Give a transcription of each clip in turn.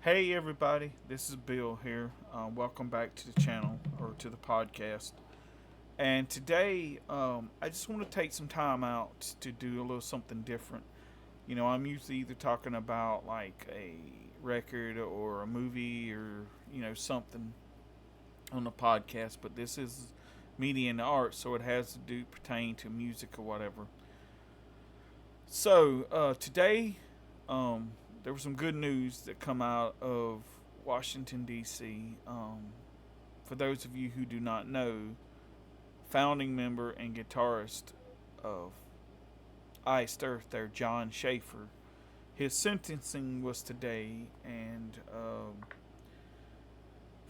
Hey everybody, this is Bill here. Welcome back to the channel or to the podcast. And today, I just want to take some time out to do a little something different. I'm usually either talking about like a record or a movie or something on the podcast, but this is media and art, so it has to do pertain to music or whatever. So today, um, there was some good news that come out of Washington D.C. For those of you who do not know, founding member and guitarist of Iced Earth, there, Jon Schaffer, his sentencing was today, and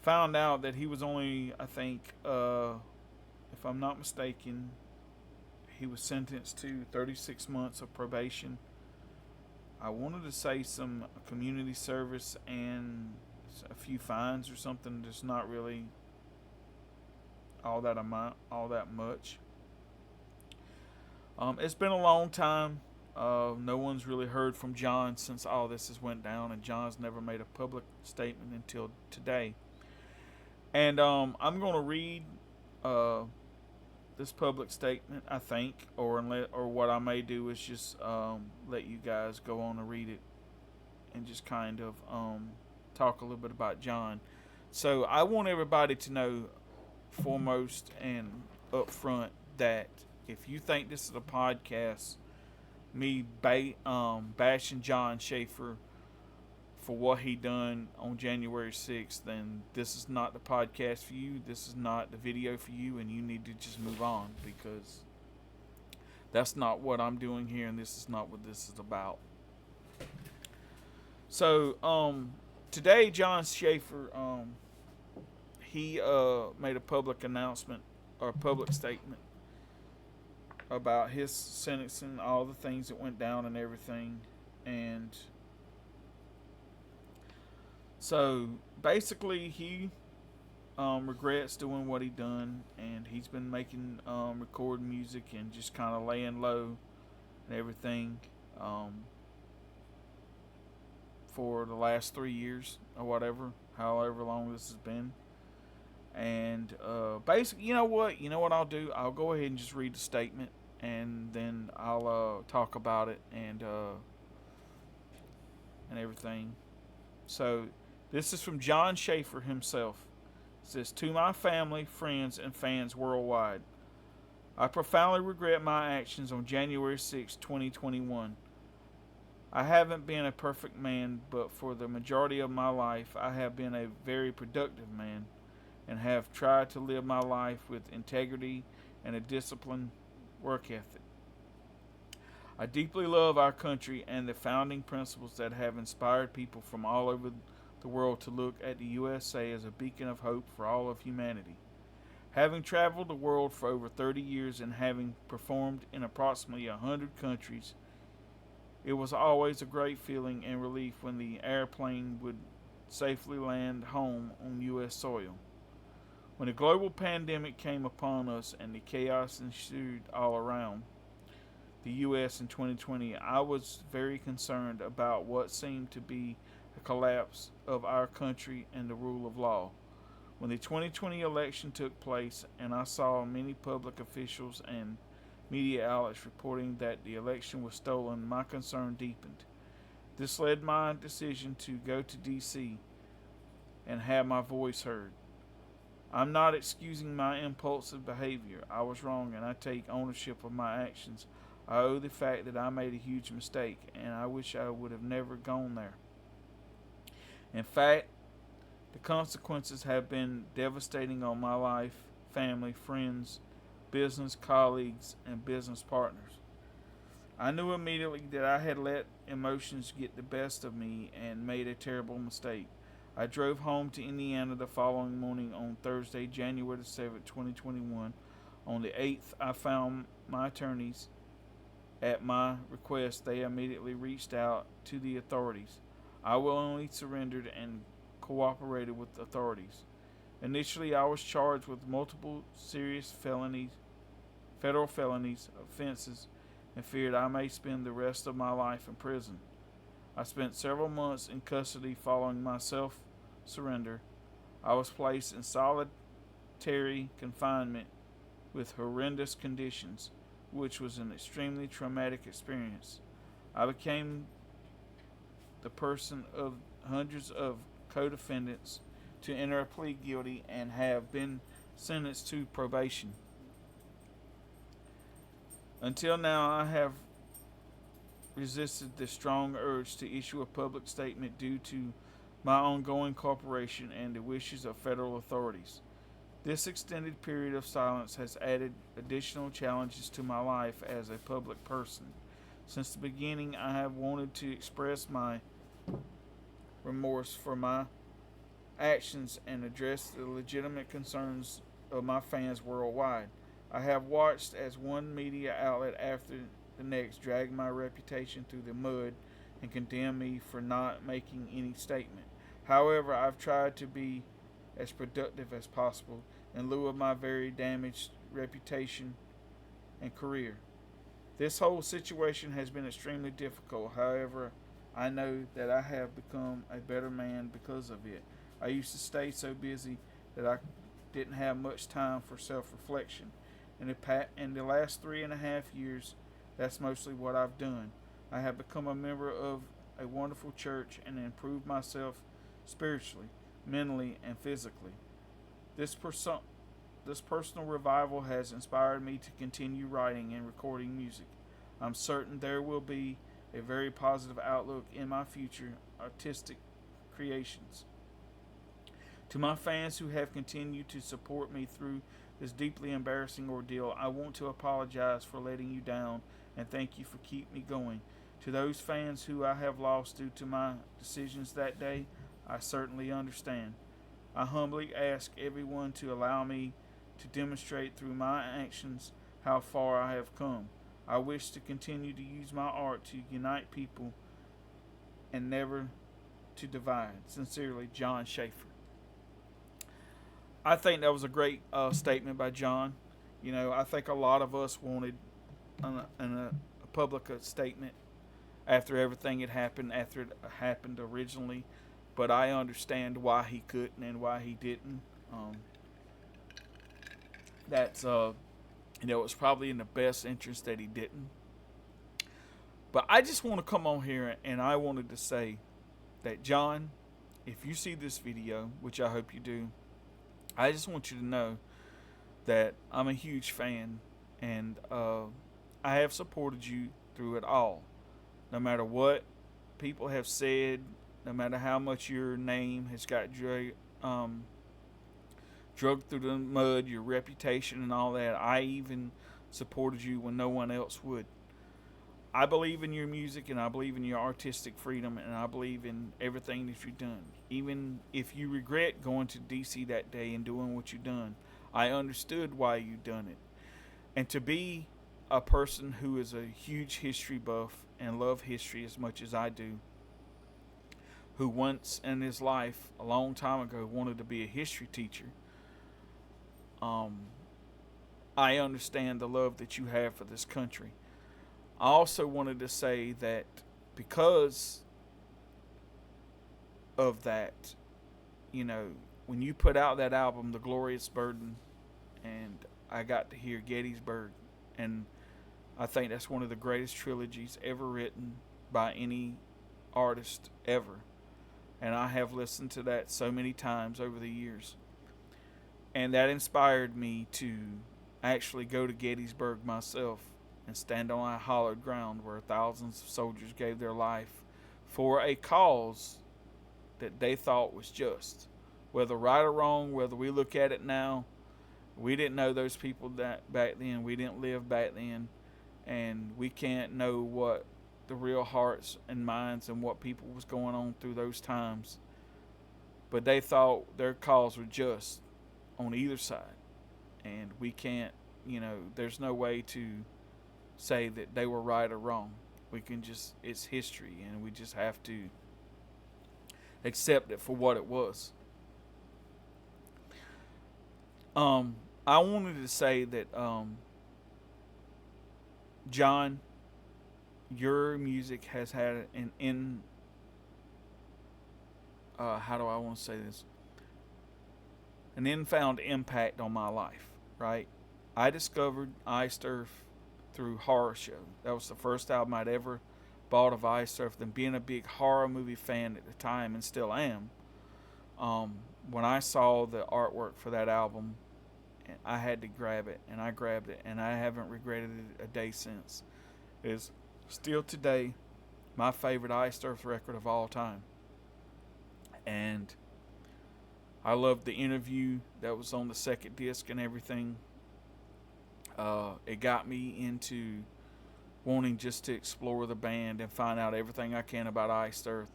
found out that he was only, I think, if I'm not mistaken, he was sentenced to 36 months of probation. I wanted to say some community service and a few fines or something. Just not really all that much. It's been a long time. No one's really heard from Jon since all this has went down, and Jon's never made a public statement until today. And I'm going to read uh, this public statement, I think, or what I may do is just let you guys go on and read it and just kind of talk a little bit about Jon. So I want everybody to know, foremost and up front, that if you think this is a podcast, bashing Jon Schaffer for what he done on January 6th, then this is not the podcast for you. This is not the video for you, and you need to just move on because that's not what I'm doing here, and this is not what this is about. So, today, Jon Schaffer, he made a public announcement or a public statement about his sentencing, all the things that went down and everything. And so basically, he regrets doing what he done, and he's been making recording music and just kind of laying low and everything for the last 3 years or whatever, however long this has been. And basically, you know what I'll do? I'll go ahead and just read the statement, and then I'll talk about it and everything. So this is from Jon Schaffer himself. It says, "To my family, friends, and fans worldwide, I profoundly regret my actions on January 6, 2021. I haven't been a perfect man, but for the majority of my life, I have been a very productive man and have tried to live my life with integrity and a disciplined work ethic. I deeply love our country and the founding principles that have inspired people from all over the world to look at the USA as a beacon of hope for all of humanity. Having traveled the world for over 30 years and having performed in approximately 100 countries, it was always a great feeling and relief when the airplane would safely land home on U.S. soil. When the global pandemic came upon us and the chaos ensued all around the U.S. in 2020, I was very concerned about what seemed to be a collapse of our country and the rule of law. When the 2020 election took place and I saw many public officials and media outlets reporting that the election was stolen, my concern deepened. This led my decision to go to D.C. and have my voice heard. I'm not excusing my impulsive behavior. I was wrong and I take ownership of my actions. I owe the fact that I made a huge mistake and I wish I would have never gone there. In fact, the consequences have been devastating on my life, family, friends, business colleagues, and business partners. I knew immediately that I had let emotions get the best of me and made a terrible mistake. I drove home to Indiana the following morning on Thursday, January 7th, 2021. On the 8th, I found my attorneys. At my request, they immediately reached out to the authorities. I willingly surrendered and cooperated with the authorities. Initially, I was charged with multiple serious federal felonies, offenses, and feared I may spend the rest of my life in prison. I spent several months in custody following my self surrender. I was placed in solitary confinement with horrendous conditions, which was an extremely traumatic experience. I became the person of hundreds of co defendants to enter a plea guilty and have been sentenced to probation. Until now, I have resisted the strong urge to issue a public statement due to my ongoing cooperation and the wishes of federal authorities. This extended period of silence has added additional challenges to my life as a public person. Since the beginning, I have wanted to express my remorse for my actions and address the legitimate concerns of my fans worldwide. I have watched as one media outlet after the next drag my reputation through the mud and condemn me for not making any statement. However, I've tried to be as productive as possible in lieu of my very damaged reputation and career. This whole situation has been extremely difficult. However, I know that I have become a better man because of it. I used to stay so busy that I didn't have much time for self reflection. In the last 3.5 years, that's mostly what I've done. I have become a member of a wonderful church and improved myself spiritually, mentally, and physically. This, perso- this personal revival has inspired me to continue writing and recording music. I'm certain there will be a very positive outlook in my future artistic creations. To my fans who have continued to support me through this deeply embarrassing ordeal, I want to apologize for letting you down and thank you for keeping me going. To those fans who I have lost due to my decisions that day, I certainly understand. I humbly ask everyone to allow me to demonstrate through my actions how far I have come. I wish to continue to use my art to unite people and never to divide. Sincerely, Jon Schaffer. I think that was a great statement by Jon. You know, I think a lot of us wanted a public statement after everything had happened, after it happened originally, but I understand why he couldn't and why he didn't. That's it's probably in the best interest that he didn't. But I just want to come on here and I wanted to say that Jon, if you see this video, which I hope you do, I just want you to know that I'm a huge fan and I have supported you through it all. No matter what people have said, no matter how much your name has got drugged through the mud, your reputation and all that, I even supported you when no one else would. I believe in your music and I believe in your artistic freedom and I believe in everything that you've done. Even if you regret going to DC that day and doing what you've done, I understood why you've done it. And to be a person who is a huge history buff and love history as much as I do, who once in his life, a long time ago, wanted to be a history teacher, I understand the love that you have for this country. I also wanted to say that because of that, when you put out that album, The Glorious Burden, and I got to hear Gettysburg, and I think that's one of the greatest trilogies ever written by any artist ever. And I have listened to that so many times over the years. And that inspired me to actually go to Gettysburg myself and stand on a hallowed ground where thousands of soldiers gave their life for a cause that they thought was just. Whether right or wrong, whether we look at it now, we didn't know those people that back then. We didn't live back then. And we can't know what the real hearts and minds and what people was going on through those times. But they thought their cause was just on either side. And we can't, there's no way to say that they were right or wrong. We can just, it's history, and we just have to accept it for what it was. I wanted to say that, Jon, your music has had an how do I want to say this? An infound impact on my life, right? I discovered Iced Earth through Horror Show. That was the first album I'd ever bought of Iced Earth. And being a big horror movie fan at the time, and still am, um, when I saw the artwork for that album, I had to grab it, and I grabbed it, and I haven't regretted it a day since. It is still today my favorite Iced Earth record of all time. And I loved the interview that was on the second disc and everything. It got me into wanting just to explore the band and find out everything I can about Iced Earth.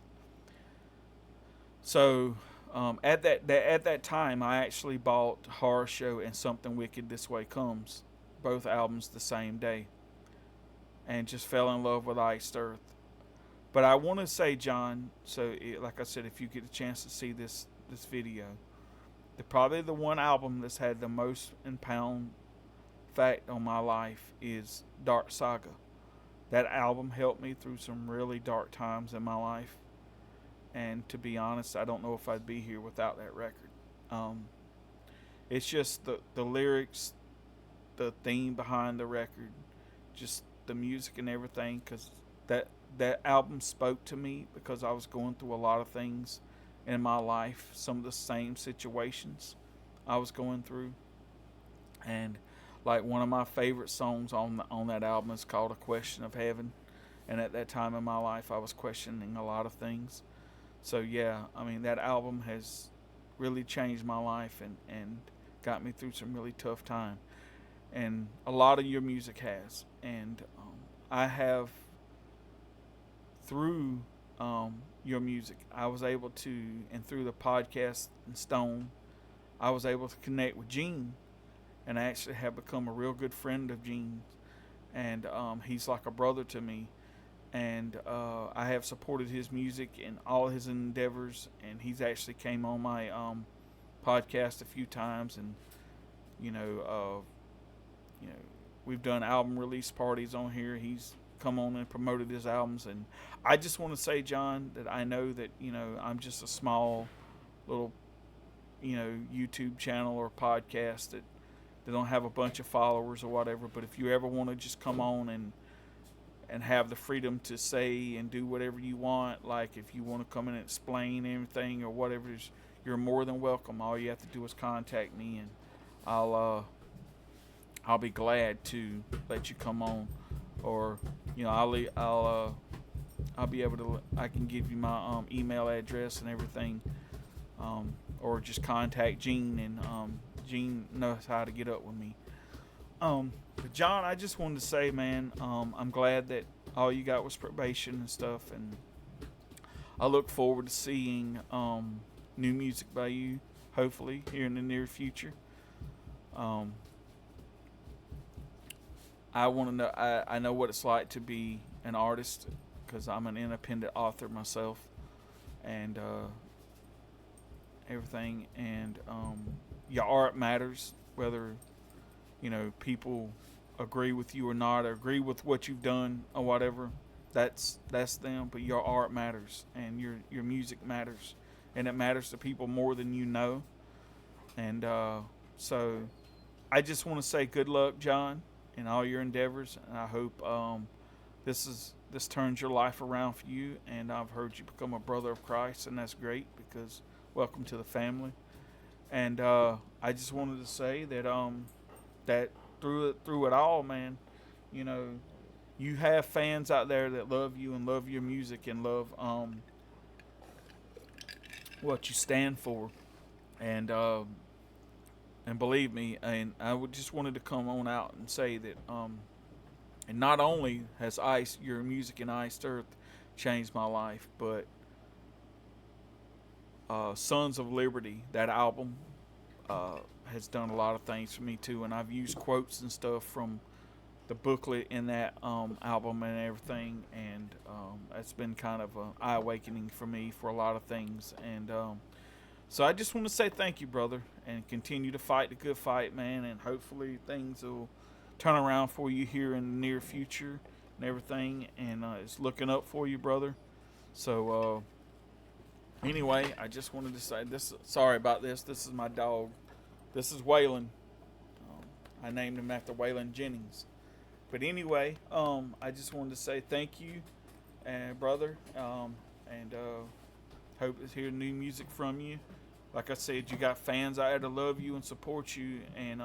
So at that time, I actually bought Horror Show and Something Wicked This Way Comes, both albums the same day, and just fell in love with Iced Earth. But I want to say, John, like I said, if you get a chance to see this video, probably the one album that's had the most impound fact on my life is Dark Saga. That album helped me through some really dark times in my life. And to be honest, I don't know if I'd be here without that record. It's just the lyrics, the theme behind the record, just the music and everything. Because that album spoke to me because I was going through a lot of things in my life, some of the same situations I was going through. And like one of my favorite songs on that album is called "A Question of Heaven." And at that time in my life, I was questioning a lot of things. So yeah, I mean that album has really changed my life and got me through some really tough time. And a lot of your music has. And I have through your music, I was able to, and through the podcast and Stone, I was able to connect with Gene, and I actually have become a real good friend of Gene's, and he's like a brother to me, and I have supported his music and all his endeavors, and he's actually came on my podcast a few times, and you know, you know, we've done album release parties on here. He's come on and promoted his albums, and I just want to say, John, that I know that I'm just a small little YouTube channel or podcast that they don't have a bunch of followers or whatever. But if you ever want to just come on and have the freedom to say and do whatever you want, like if you want to come in and explain anything or whatever, you're more than welcome. All you have to do is contact me, and I'll be glad to let you come on. Or I'll be able to, I can give you my email address and everything, or just contact Gene, and Gene knows how to get up with me. But John, I just wanted to say, man, I'm glad that all you got was probation and stuff, and I look forward to seeing new music by you, hopefully here in the near future. I want to know. I know what it's like to be an artist because I'm an independent author myself, and everything. And your art matters, whether people agree with you or not, or agree with what you've done or whatever. That's them. But your art matters, and your music matters, and it matters to people more than you know. And so, I just want to say good luck, John, in all your endeavors, and I hope this turns your life around for you. And I've heard you become a brother of Christ, and that's great because welcome to the family. And I just wanted to say that through it all, man, you have fans out there that love you and love your music and love what you stand for, and believe me, and I would just wanted to come on out and say that, and not only has your music and Iced Earth changed my life, but Sons of Liberty, that album, has done a lot of things for me too, and I've used quotes and stuff from the booklet in that album and everything, and it's been kind of an eye awakening for me for a lot of things, and so I just want to say thank you, brother, and continue to fight the good fight, man, and hopefully things will turn around for you here in the near future and everything, and it's looking up for you, brother. So Anyway, I just wanted to say this. Sorry about this. This is my dog. This is Waylon. I named him after Waylon Jennings. But anyway, I just wanted to say thank you, brother, and hope to hear new music from you. Like I said, you got fans out there to love you and support you, and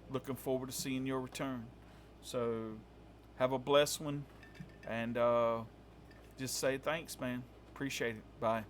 looking forward to seeing your return. So have a blessed one, and just say thanks, man. Appreciate it. Bye.